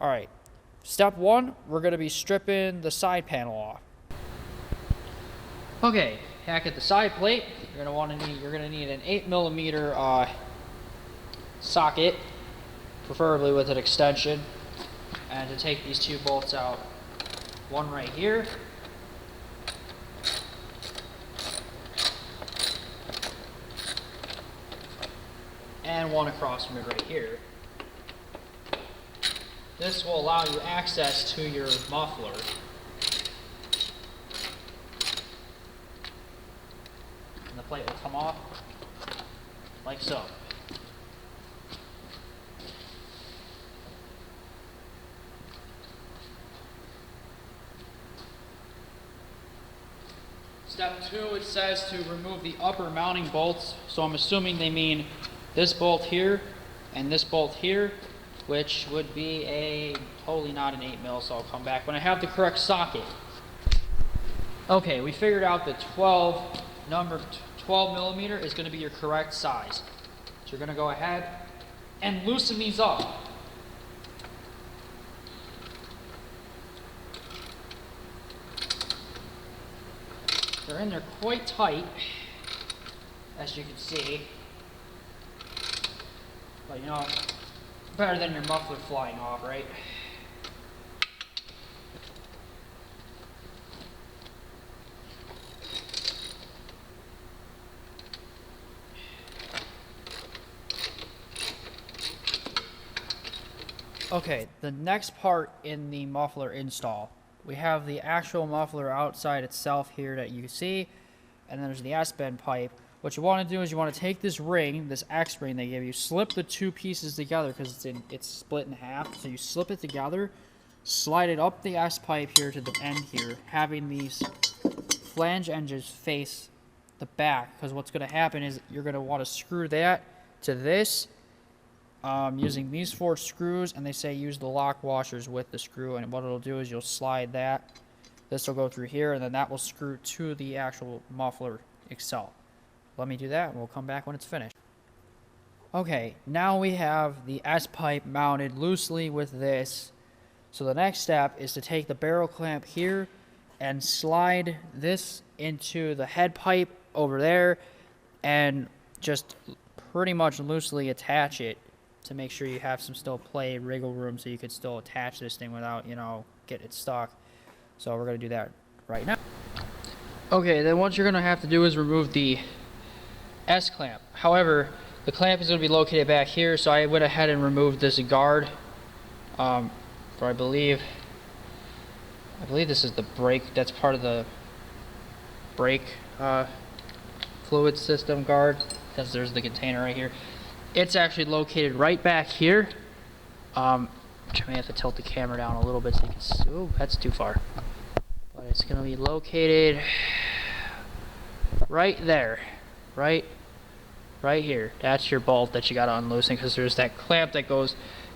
Alright, step one, we're going to be stripping the side panel off. Okay, back at the side plate, you're going to need an 8mm socket, preferably with an extension, and to take these two bolts out, one right here, and one across from it right here. This will allow you access to your muffler. And the plate will come off like so. Step 2, it says to remove the upper mounting bolts. So I'm assuming they mean this bolt here and this bolt here, which would be totally not an 8mm, so I'll come back when I have the correct socket. Okay, we figured out that 12mm is going to be your correct size. So you're going to go ahead and loosen these up. They're in there quite tight, as you can see. But you know, better than your muffler flying off, right? Okay, the next part in the muffler install, we have the actual muffler outside itself here that you can see, and then there's the S-bend pipe. What you want to do is you want to take this ring, this X ring they give you, slip the two pieces together because it's split in half. So you slip it together, slide it up the S pipe here to the end here, having these flange edges face the back. Because what's going to happen is you're going to want to screw that to this using these 4 screws, and they say use the lock washers with the screw. And what it'll do is you'll slide that. This will go through here, and then that will screw to the actual muffler itself. Let me do that, and we'll come back when it's finished. Okay, now we have the S-pipe mounted loosely with this. So the next step is to take the barrel clamp here and slide this into the head pipe over there and just pretty much loosely attach it to make sure you have some still play wriggle room so you could still attach this thing without, you know, get it stuck. So we're going to do that right now. Okay, then what you're going to have to do is remove the S-clamp. However, the clamp is going to be located back here, so I went ahead and removed this guard. For I believe this is the brake. That's part of the brake fluid system guard, because there's the container right here. It's actually located right back here. I may have to tilt the camera down a little bit so you can see. Ooh, that's too far. But it's going to be located right there. Right here. That's your bolt that you got to unloosen, because there's that clamp that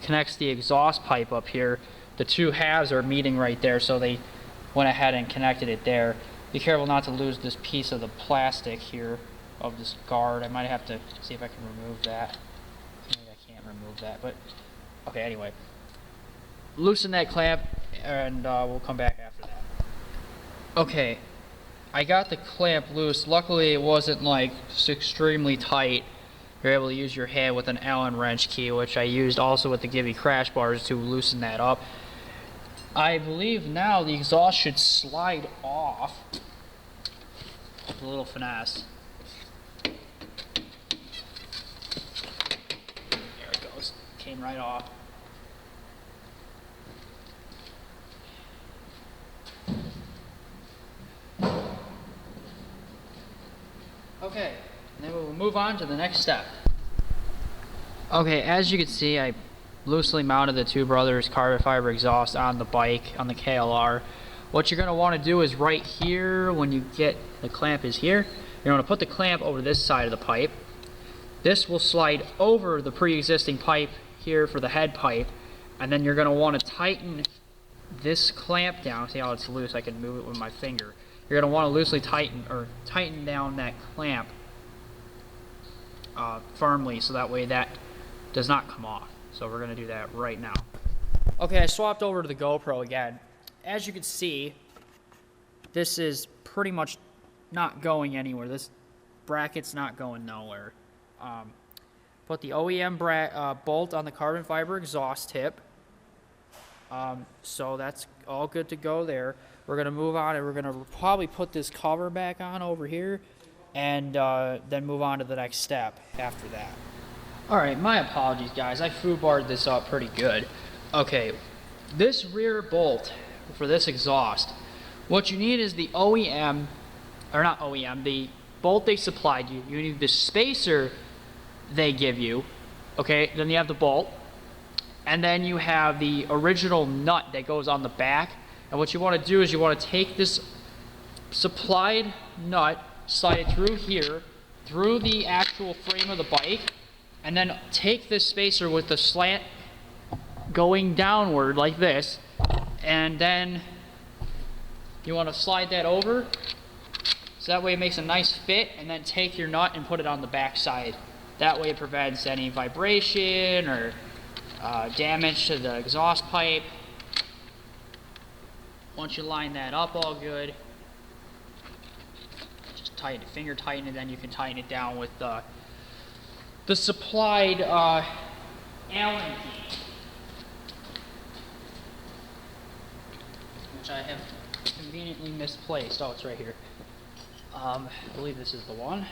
connects the exhaust pipe up here. The two halves are meeting right there, so they went ahead and connected it there. Be careful not to lose this piece of the plastic here of this guard. I might have to see if I can remove that. Maybe I can't remove that, but okay, anyway. Loosen that clamp, and we'll come back after that. Okay. I got the clamp loose. Luckily, it wasn't like extremely tight. You're able to use your hand with an Allen wrench key, which I used also with the Gibby crash bars to loosen that up. I believe now the exhaust should slide off with a little finesse. There it goes. Came right off. Okay, and then we'll move on to the next step. Okay, as you can see, I loosely mounted the Two Brothers carbon fiber exhaust on the bike, on the KLR. What you're going to want to do is right here, when you get the clamp is here, you're going to put the clamp over this side of the pipe. This will slide over the pre-existing pipe here for the head pipe, and then you're going to want to tighten this clamp down. See how it's loose? I can move it with my finger. You're going to want to loosely tighten down that clamp firmly, so that way that does not come off. So we're going to do that right now. Okay, I swapped over to the GoPro again. As you can see, this is pretty much not going anywhere. This bracket's not going nowhere. Put the OEM bolt on the carbon fiber exhaust tip. So that's all good to go there. We're going to move on, and we're going to probably put this cover back on over here, and then move on to the next step after that. Alright, my apologies, guys. I foobarred this up pretty good. Okay, this rear bolt for this exhaust, what you need is the OEM, or not OEM, the bolt they supplied you. You need the spacer they give you. Okay, then you have the bolt. And then you have the original nut that goes on the back. And what you want to do is you want to take this supplied nut, slide it through here, through the actual frame of the bike, and then take this spacer with the slant going downward like this, and then you want to slide that over, so that way it makes a nice fit, and then take your nut and put it on the back side. That way it prevents any vibration or damage to the exhaust pipe. Once you line that up all good, just tighten it, finger tighten it, then you can tighten it down with the supplied Allen key, which I have conveniently misplaced. Oh, it's right here. I believe this is the one.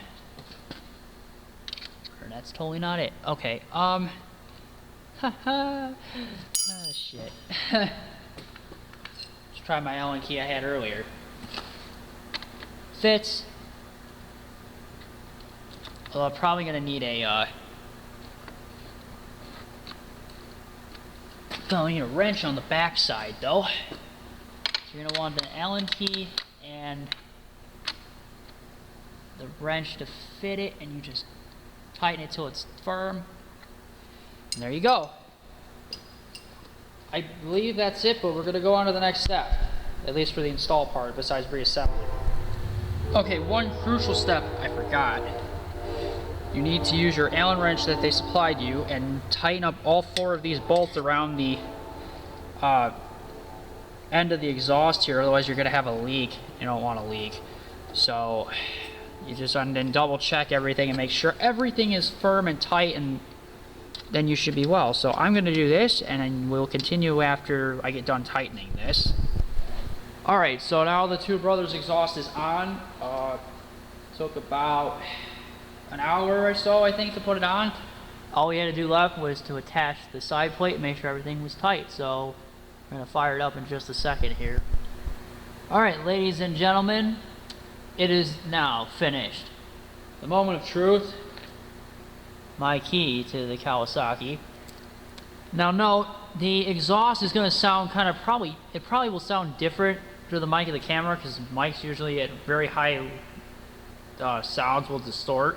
Or that's totally not it. Okay. Oh shit. Let's try my Allen key I had earlier. Fits. Well, I'm probably gonna need a wrench on the back side though. So you're gonna want an Allen key and the wrench to fit it, and you just tighten it till it's firm. And there you go. I believe that's it, but we're gonna go on to the next step, at least for the install part, besides reassembly. Okay, one crucial step I forgot. You need to use your Allen wrench that they supplied you and tighten up all 4 of these bolts around the end of the exhaust here, otherwise you're going to have a leak. You don't want a leak. So you just then double check everything and make sure everything is firm and tight, and then you should be well. So I'm going to do this, and then we'll continue after I get done tightening this. Alright, so now the Two Brothers exhaust is on. Took about an hour or so, I think, to put it on. All we had to do left was to attach the side plate and make sure everything was tight. So we're going to fire it up in just a second here. Alright, ladies and gentlemen, it is now finished. The moment of truth, my key to the Kawasaki. Now note, the exhaust is going to sound kind of it probably will sound different through the mic of the camera, because mics usually at very high sounds will distort.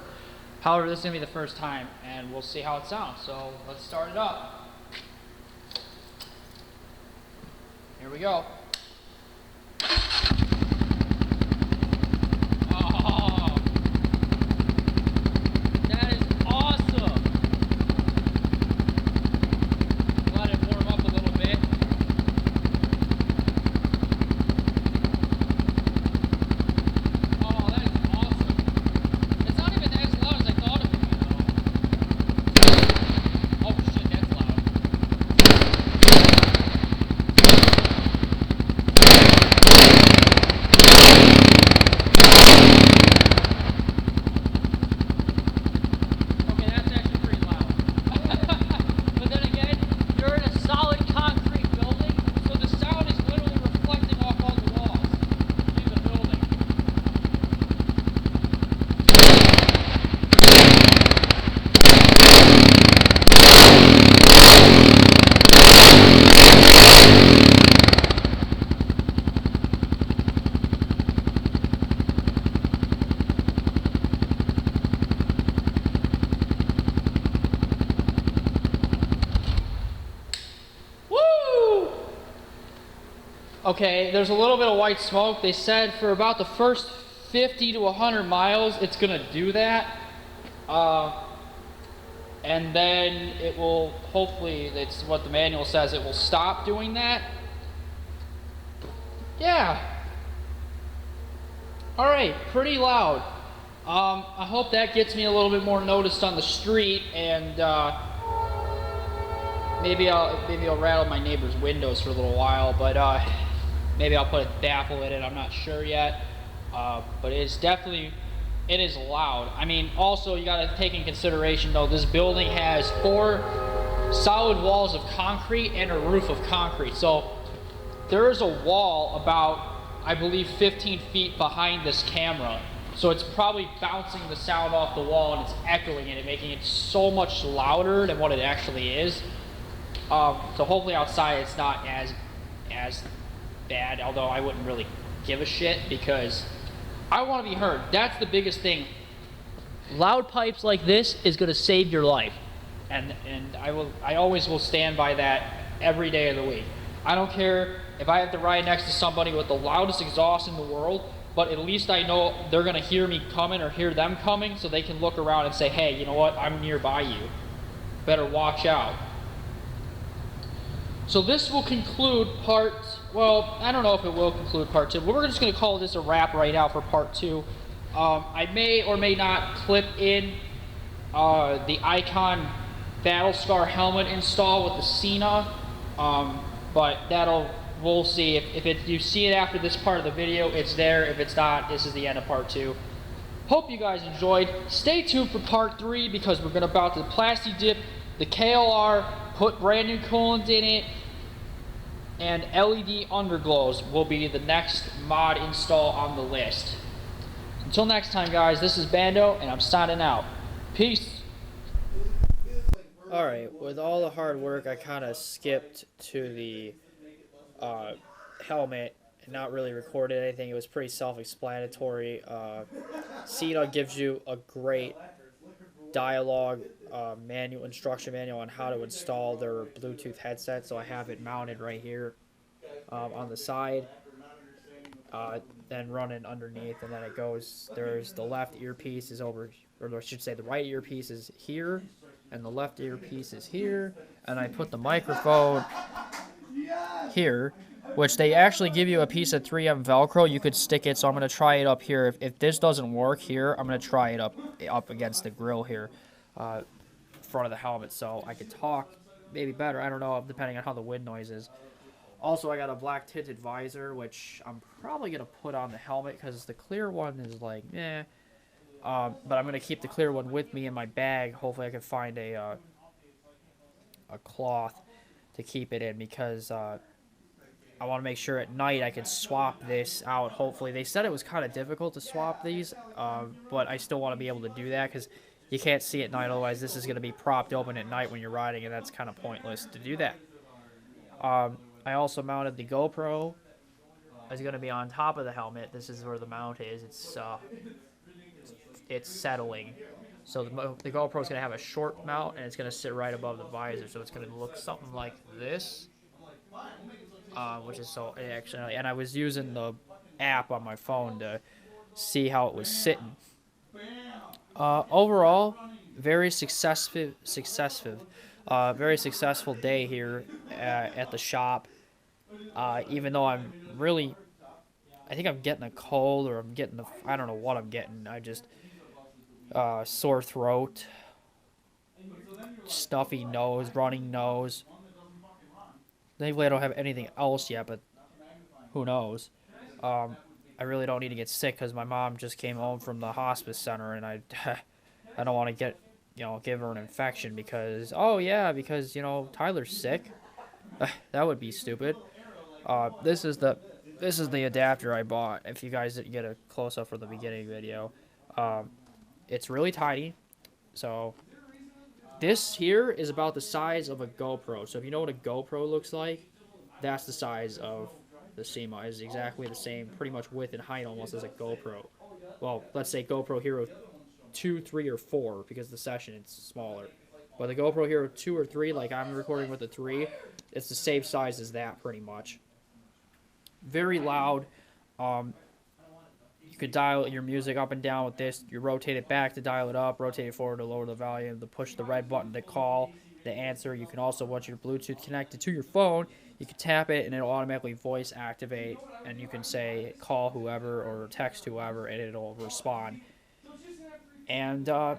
However, this is going to be the first time, and we'll see how it sounds. So let's start it up. Here we go. Oh, that is awesome. Let it warm up a little bit. Oh, that is awesome. It's not even as loud as I thought it would be, though. Oh shit, that's loud. Okay, that's actually pretty loud. But then again, you're in a solid concrete building, so the sound is literally reflecting off all the walls in the building. Woo! Okay, there's a little bit of white smoke. They said for about the first 50 to 100 miles, it's gonna do that. and then it will, hopefully, it's what the manual says, it will stop doing that. Yeah. Alright, pretty loud. I hope that gets me a little bit more noticed on the street, and maybe I'll rattle my neighbor's windows for a little while, but maybe I'll put a baffle in it, I'm not sure yet. But it is loud. I mean, also you gotta take in consideration though, this building has 4 solid walls of concrete and a roof of concrete. So there is a wall about, I believe, 15 feet behind this camera. So it's probably bouncing the sound off the wall and it's echoing it, making it so much louder than what it actually is. So hopefully outside it's not as bad, although I wouldn't really give a shit because I want to be heard. That's the biggest thing. Loud pipes like this is going to save your life, and I always will stand by that every day of the week. I don't care if I have to ride next to somebody with the loudest exhaust in the world, but at least I know they're going to hear me coming or hear them coming, so they can look around and say, hey, you know what, I'm nearby you. Better watch out. So this will conclude part, well, I don't know if it will conclude part 2, but we're just going to call this a wrap right now for part 2. I may or may not clip in the Icon Battlescar helmet install with the Cena, but we'll see. If you see it after this part of the video, it's there. If it's not, this is the end of part 2. Hope you guys enjoyed. Stay tuned for part 3 because we're about to plasti dip the KLR, put brand new coolant in it, and LED underglows will be the next mod install on the list. Until next time, guys, this is Bando, and I'm signing out. Peace. Alright, with all the hard work, I kind of skipped to the helmet and not really recorded anything. It was pretty self-explanatory. Cena gives you a great dialogue instruction manual on how to install their Bluetooth headset, so I have it mounted right here on the side, then running underneath, and then it goes, there's the left earpiece is over, or I should say the right earpiece is here and the left earpiece is here, and I put the microphone here, which they actually give you a piece of 3M Velcro. You could stick it, so I'm going to try it up here. If this doesn't work here, I'm going to try it up against the grill here, front of the helmet, so I could talk maybe better. I don't know, depending on how the wind noise is. Also, I got a black tinted visor, which I'm probably going to put on the helmet because the clear one is like, eh. But I'm going to keep the clear one with me in my bag. Hopefully I can find a cloth to keep it in because I want to make sure at night I can swap this out. Hopefully, they said it was kind of difficult to swap these, but I still want to be able to do that because you can't see at night. Otherwise, this is going to be propped open at night when you're riding, and that's kind of pointless to do that. I also mounted the GoPro. It's going to be on top of the helmet. This is where the mount is. It's settling. So the GoPro is going to have a short mount, and it's going to sit right above the visor. So it's going to look something like this. Which is so actually, and I was using the app on my phone to see how it was sitting. Overall, very successful day here at the shop. Even though I think I'm getting a cold, or I don't know what I'm getting. I just sore throat, stuffy nose, running nose. Thankfully, I don't have anything else yet, but who knows? I really don't need to get sick because my mom just came home from the hospice center, and I don't want to give her an infection because Tyler's sick. That would be stupid. This is the adapter I bought. If you guys didn't get a close up from the beginning video, it's really tiny. So this here is about the size of a GoPro. So if you know what a GoPro looks like, that's the size of the SEMA. Is exactly the same, pretty much width and height almost as a GoPro. Well, let's say GoPro Hero 2, 3, or 4 because the session is smaller. But the GoPro Hero 2 or 3, like I'm recording with the 3, it's the same size as that pretty much. Very loud. You could dial your music up and down with this. You rotate it back to dial it up, rotate it forward to lower the volume, to push the red button to call, the answer. You can also, once your Bluetooth connected to your phone, you can tap it and it'll automatically voice activate, and you can say call whoever or text whoever, and it'll respond. And the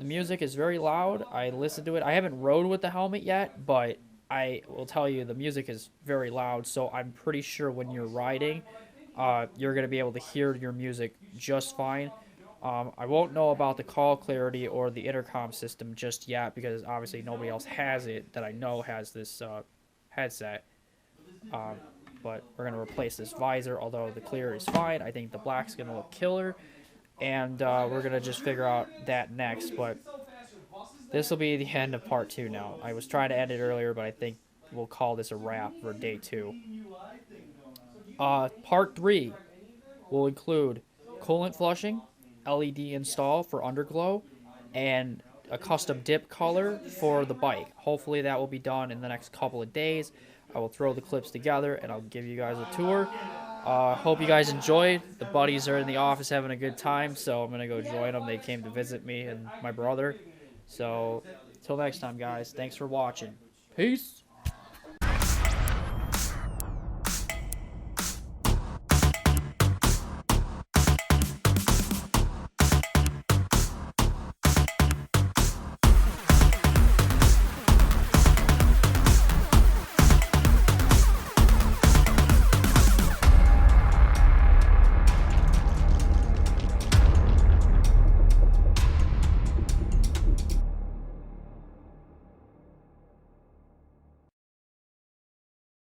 music is very loud. I listen to it. I haven't rode with the helmet yet, but I will tell you the music is very loud. So I'm pretty sure when you're riding, you're gonna be able to hear your music just fine. I won't know about the call clarity or the intercom system just yet because obviously nobody else has it that I know has this headset. Um, but we're gonna replace this visor. Although the clear is fine, I think the black's gonna look killer, and we're gonna just figure out that next. But this will be the end of part 2 now. I was trying to end it earlier, but I think we'll call this a wrap for day 2. Part 3 will include coolant flushing, LED install for underglow, and a custom dip color for the bike. Hopefully that will be done in the next couple of days. I will throw the clips together and I'll give you guys a tour. Hope you guys enjoyed. The buddies are in the office having a good time, so I'm going to go join them. They came to visit me and my brother. So, till next time, guys. Thanks for watching. Peace.